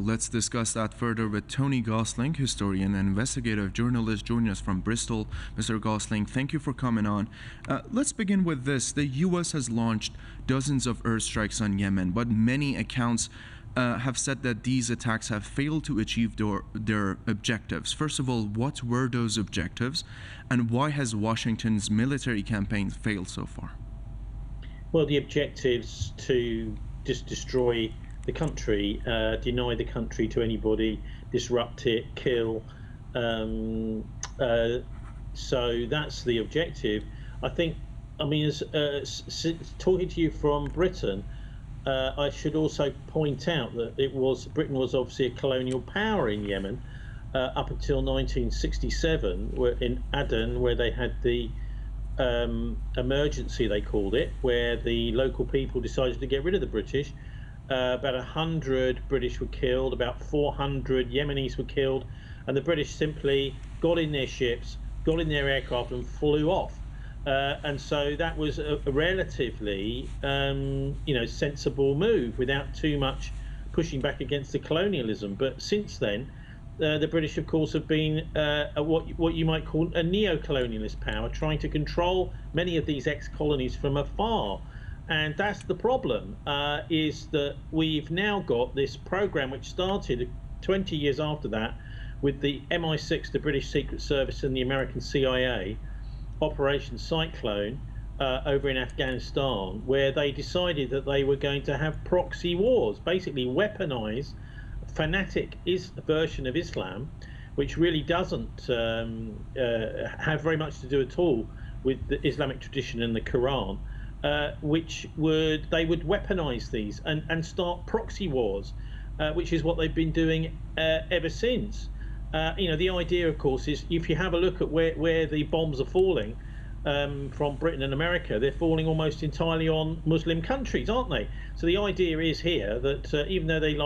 let's discuss that further with Tony Gosling, historian and investigative journalist, joining us from Bristol. Mr. Gosling, thank you for coming on. Let's begin with this. The U.S. has launched dozens of airstrikes on Yemen, but many accounts have said that these attacks have failed to achieve their objectives. First of all, what were those objectives, and why has Washington's military campaign failed so far? Well, the objectives to just destroy the country, deny the country to anybody, disrupt it, kill. So that's the objective. I think, I mean, talking to you from Britain, I should also point out that Britain was obviously a colonial power in Yemen up until 1967, in Aden, where they had the emergency, they called it, where the local people decided to get rid of the British. About 100 British were killed, about 400 Yemenis were killed, and the British simply got in their ships, got in their aircraft and flew off. And so that was a relatively, sensible move without too much pushing back against the colonialism. But since then, the British, of course, have been what you might call a neo-colonialist power, trying to control many of these ex-colonies from afar. And that's the problem, is that we've now got this program which started 20 years after that with the MI6, the British Secret Service, and the American CIA, Operation Cyclone, over in Afghanistan, where they decided that they were going to have proxy wars, basically weaponize fanatic version of Islam, which really doesn't have very much to do at all with the Islamic tradition and the Quran. They would weaponize these and start proxy wars, which is what they've been doing ever since. The idea, of course, is if you have a look at where the bombs are falling from Britain and America, they're falling almost entirely on Muslim countries, aren't they? So the idea is here that even though they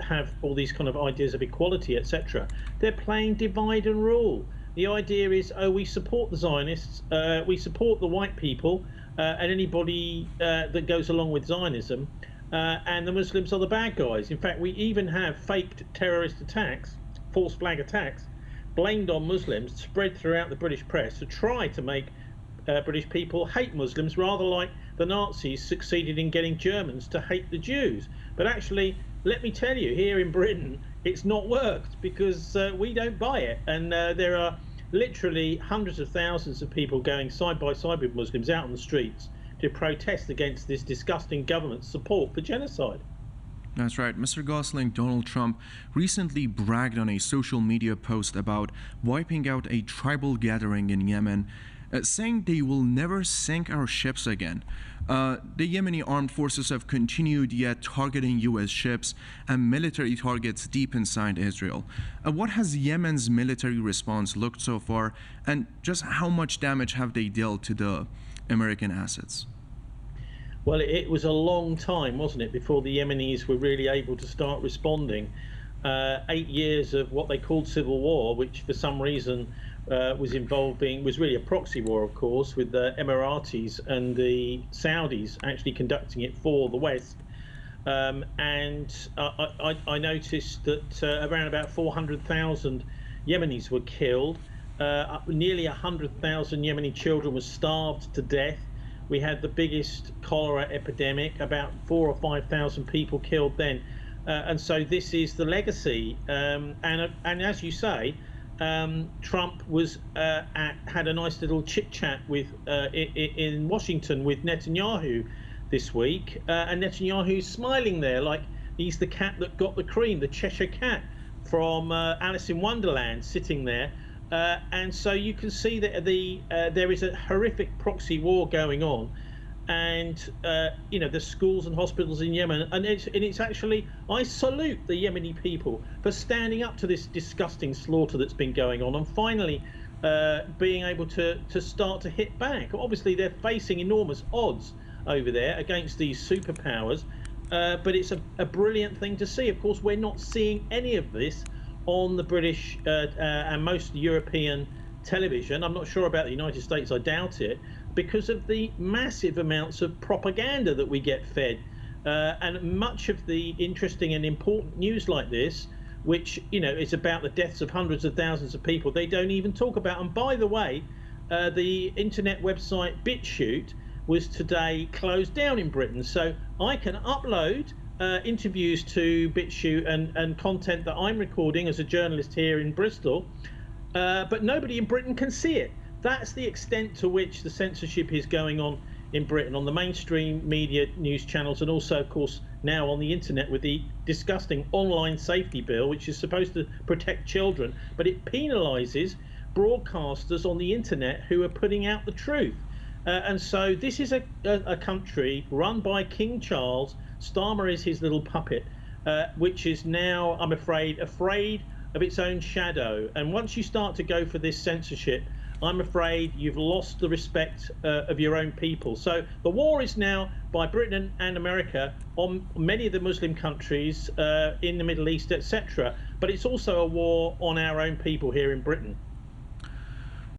have all these kind of ideas of equality, etc., they're playing divide and rule. The idea is, we support the Zionists, we support the white people, and anybody that goes along with Zionism, and the Muslims are the bad guys. In fact, we even have faked terrorist attacks, false flag attacks, blamed on Muslims, spread throughout the British press to try to make British people hate Muslims, rather like the Nazis succeeded in getting Germans to hate the Jews. But actually, let me tell you, here in Britain, it's not worked, because we don't buy it. And there are literally hundreds of thousands of people going side by side with Muslims out on the streets to protest against this disgusting government's support for genocide. That's right. Mr. Gosling, Donald Trump recently bragged on a social media post about wiping out a tribal gathering in Yemen, saying they will never sink our ships again. The Yemeni armed forces have continued yet targeting U.S. ships and military targets deep inside Israel. What has Yemen's military response looked so far, and just how much damage have they dealt to the American assets? Well, it was a long time, wasn't it, before the Yemenis were really able to start responding. 8 years of what they called civil war, which for some reason was really a proxy war, of course, with the Emiratis and the Saudis actually conducting it for the West. I noticed that around about 400,000 Yemenis were killed. Nearly 100,000 Yemeni children were starved to death. We had the biggest cholera epidemic, about 4,000 or 5,000 people killed then. And so this is the legacy. And as you say, Trump had a nice little chit-chat in Washington with Netanyahu this week. And Netanyahu's smiling there like he's the cat that got the cream, the Cheshire Cat from Alice in Wonderland, sitting there. And so you can see that there is a horrific proxy war going on, and the schools and hospitals in Yemen, and it's actually, I salute the Yemeni people for standing up to this disgusting slaughter that's been going on, and finally being able to start to hit back. Obviously, they're facing enormous odds over there against these superpowers, but it's a brilliant thing to see. Of course, we're not seeing any of this on the British and most European television. I'm not sure about the United States, I doubt it, because of the massive amounts of propaganda that we get fed And much of the interesting and important news like this, which is about the deaths of hundreds of thousands of people, they don't even talk about. And by the way, the internet website BitChute was today closed down in Britain, so I can upload interviews to BitChute and content that I'm recording as a journalist here in Bristol, but nobody in Britain can see it. That's the extent to which the censorship is going on in Britain, on the mainstream media news channels, and also, of course, now on the internet with the disgusting online safety bill, which is supposed to protect children, but it penalises broadcasters on the internet who are putting out the truth. And so this is a country run by King Charles. Starmer is his little puppet, which is now, I'm afraid of its own shadow. And once you start to go for this censorship, I'm afraid you've lost the respect of your own people. So the war is now by Britain and America on many of the Muslim countries in the Middle East, etc. But it's also a war on our own people here in Britain.